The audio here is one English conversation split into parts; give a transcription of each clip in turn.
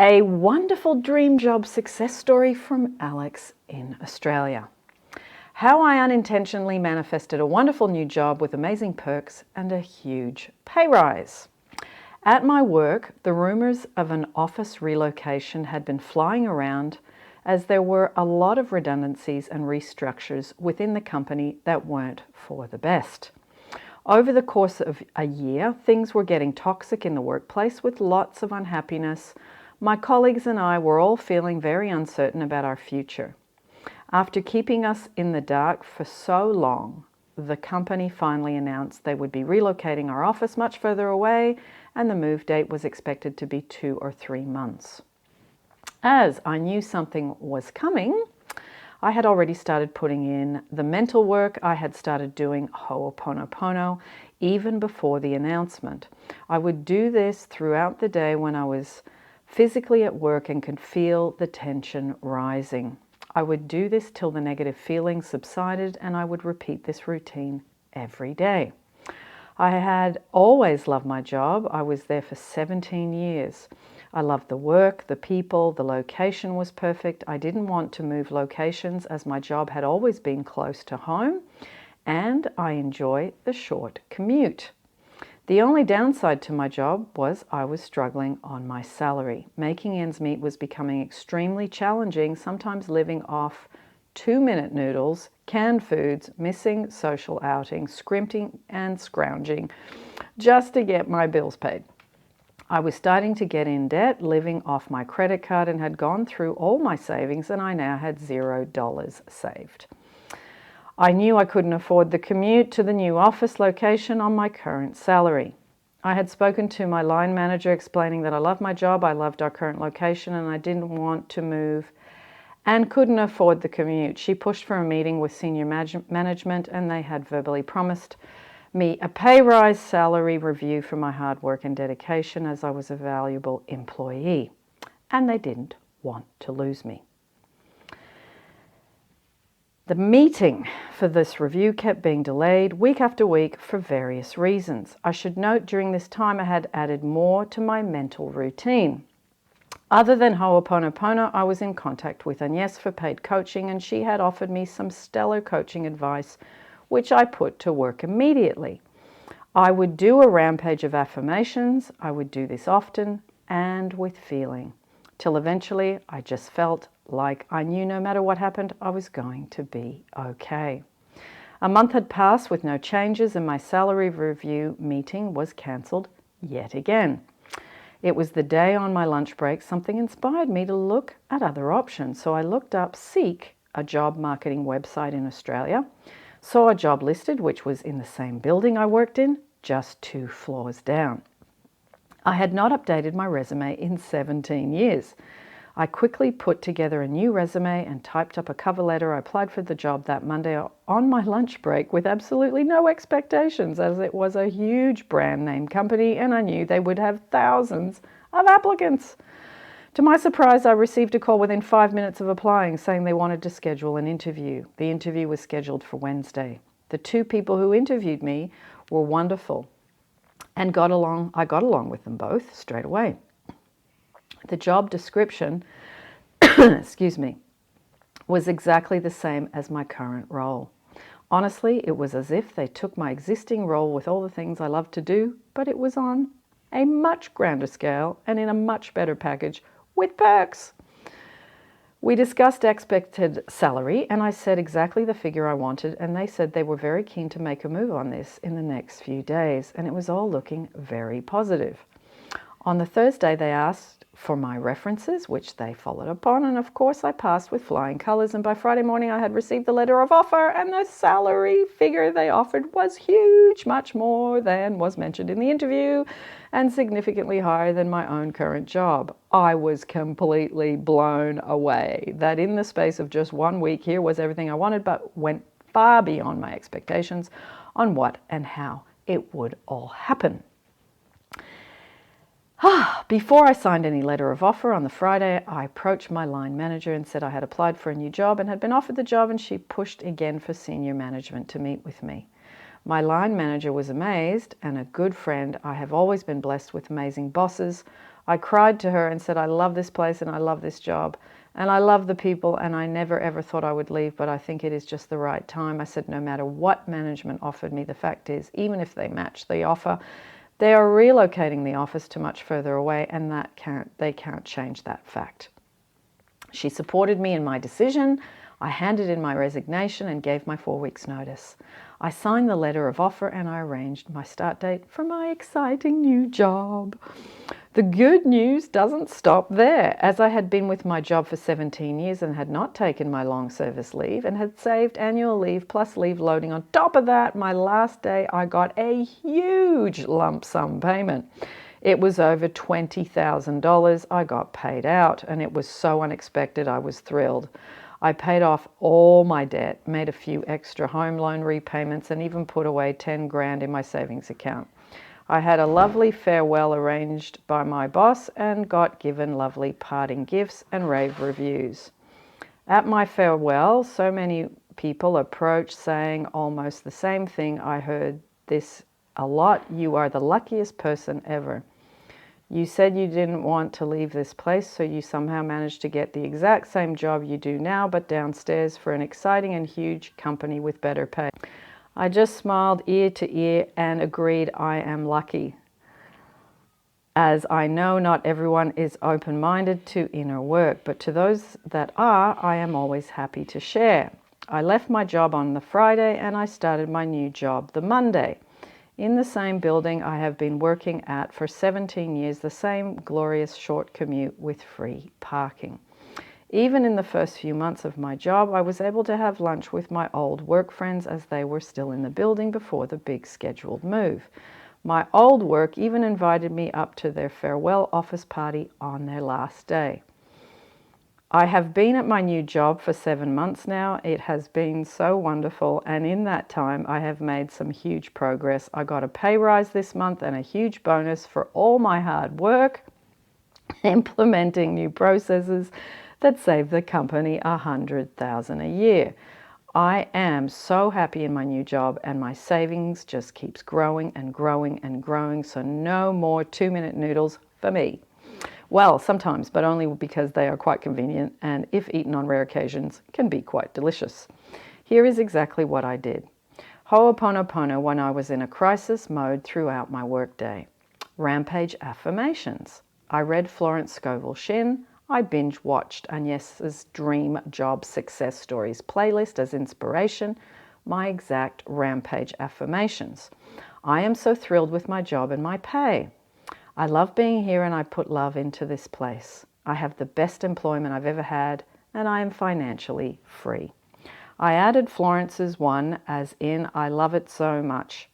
A wonderful dream job success story from Alex in Australia. How I unintentionally manifested a wonderful new job with amazing perks and a huge pay rise. At my work, the rumors of an office relocation had been flying around as there were a lot of redundancies and restructures within the company that weren't for the best. Over the course of a year, things were getting toxic in the workplace with lots of unhappiness. My colleagues and I were all feeling very uncertain about our future. After keeping us in the dark for so long, the company finally announced they would be relocating our office much further away, and the move date was expected to be 2 or 3 months. As I knew something was coming, I had already started putting in the mental work. I had started doing Ho'oponopono even before the announcement. I would do this throughout the day when I was physically at work and could feel the tension rising. I would do this till the negative feelings subsided, and I would repeat this routine every day. I had always loved my job. I was there for 17 years. I loved the work, the people, the location was perfect. I didn't want to move locations as my job had always been close to home, and I enjoy the short commute. The only downside to my job was I was struggling on my salary. Making ends meet was becoming extremely challenging, sometimes living off 2-minute noodles, canned foods, missing social outings, scrimping and scrounging just to get my bills paid. I was starting to get in debt, living off my credit card, and had gone through all my savings, and I now had $0 saved. I knew I couldn't afford the commute to the new office location on my current salary. I had spoken to my line manager explaining that I loved my job, I loved our current location, and I didn't want to move and couldn't afford the commute. She pushed for a meeting with senior management, and they had verbally promised me a pay rise, salary review for my hard work and dedication as I was a valuable employee. And they didn't want to lose me. The meeting for this review kept being delayed week after week for various reasons. I should note during this time I had added more to my mental routine. Other than Ho'oponopono, I was in contact with Agnes for paid coaching, and she had offered me some stellar coaching advice, which I put to work immediately. I would do a rampage of affirmations. I would do this often and with feeling, till eventually I just felt like I knew no matter what happened, I was going to be okay. A month had passed with no changes, and my salary review meeting was cancelled yet again. It was the day on my lunch break something inspired me to look at other options. So I looked up Seek, a job marketing website in Australia, saw a job listed which was in the same building I worked in, just 2 floors down. I had not updated my resume in 17 years. I quickly put together a new resume and typed up a cover letter. I applied for the job that Monday on my lunch break with absolutely no expectations, as it was a huge brand name company and I knew they would have thousands of applicants. To my surprise, I received a call within 5 minutes of applying saying they wanted to schedule an interview. The interview was scheduled for Wednesday. The 2 people who interviewed me were wonderful and I got along with them both straight away. The job description, was exactly the same as my current role. Honestly, it was as if they took my existing role with all the things I love to do, but it was on a much grander scale and in a much better package with perks. We discussed expected salary, and I said exactly the figure I wanted, and they said they were very keen to make a move on this in the next few days, and it was all looking very positive. On the Thursday, they asked for my references, which they followed upon, and of course I passed with flying colors, and by Friday morning I had received the letter of offer, and the salary figure they offered was huge, much more than was mentioned in the interview, and significantly higher than my own current job. I was completely blown away that in the space of just 1 week here was everything I wanted, but went far beyond my expectations on what and how it would all happen. Before I signed any letter of offer on the Friday, I approached my line manager and said I had applied for a new job and had been offered the job, and she pushed again for senior management to meet with me. My line manager was amazed and a good friend. I have always been blessed with amazing bosses. I cried to her and said, I love this place and I love this job and I love the people and I never ever thought I would leave, but I think it is just the right time. I said, no matter what management offered me, the fact is, even if they match the offer, they are relocating the office to much further away, and they can't change that fact. She supported me in my decision. I handed in my resignation and gave my 4 weeks' notice. I signed the letter of offer and I arranged my start date for my exciting new job. The good news doesn't stop there. As I had been with my job for 17 years and had not taken my long service leave and had saved annual leave plus leave loading on top of that, my last day I got a huge lump sum payment. It was over $20,000 I got paid out, and it was so unexpected I was thrilled. I paid off all my debt, made a few extra home loan repayments, and even put away 10 grand in my savings account. I had a lovely farewell arranged by my boss and got given lovely parting gifts and rave reviews. At my farewell, so many people approached saying almost the same thing. I heard this a lot. You are the luckiest person ever. You said you didn't want to leave this place, so you somehow managed to get the exact same job you do now, but downstairs for an exciting and huge company with better pay. I just smiled ear to ear and agreed I am lucky, as I know not everyone is open-minded to inner work, but to those that are, I am always happy to share. I left my job on the Friday and I started my new job the Monday. In the same building I have been working at for 17 years, the same glorious short commute with free parking. Even in the first few months of my job, I was able to have lunch with my old work friends as they were still in the building before the big scheduled move. My old work even invited me up to their farewell office party on their last day. I have been at my new job for 7 months now. It has been so wonderful, and in that time I have made some huge progress. I got a pay rise this month and a huge bonus for all my hard work implementing new processes that save the company $100,000 a year. I am so happy in my new job, and my savings just keeps growing and growing and growing, so no more 2-minute noodles for me. Well, sometimes, but only because they are quite convenient and, if eaten on rare occasions, can be quite delicious. Here is exactly what I did. Ho'oponopono when I was in a crisis mode throughout my workday. Rampage affirmations. I read Florence Scovel Shinn. I binge-watched Agnes's Dream Job Success Stories playlist as inspiration, my exact rampage affirmations. I am so thrilled with my job and my pay. I love being here and I put love into this place. I have the best employment I've ever had and I am financially free. I added Florence's one as in I love it so much.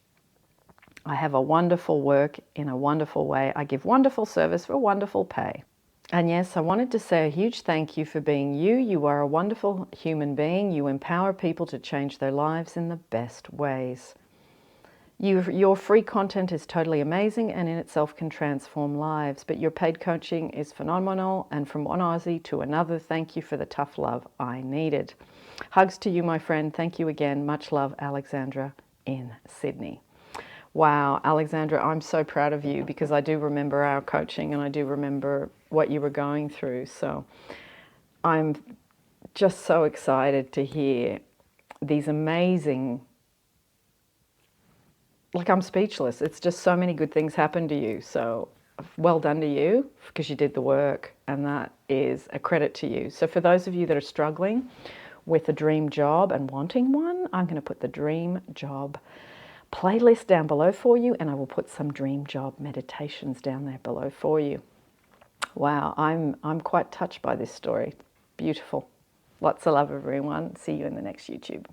I have a wonderful work in a wonderful way. I give wonderful service for wonderful pay. And yes, I wanted to say a huge thank you for being you. You are a wonderful human being. You empower people to change their lives in the best ways. Your free content is totally amazing and in itself can transform lives, but your paid coaching is phenomenal, and from one Aussie to another, thank you for the tough love I needed. Hugs to you, my friend. Thank you again. Much love, Alexandra in Sydney. Wow, Alexandra, I'm so proud of you because I do remember our coaching and I do remember what you were going through. So I'm just so excited to hear these amazing, like I'm speechless. It's just so many good things happen to you. So well done to you because you did the work, and that is a credit to you. So for those of you that are struggling with a dream job and wanting one, I'm going to put the dream job playlist down below for you, and I will put some dream job meditations down there below for you. Wow, I'm quite touched by this story. Beautiful. Lots of love, everyone. See you in the next YouTube.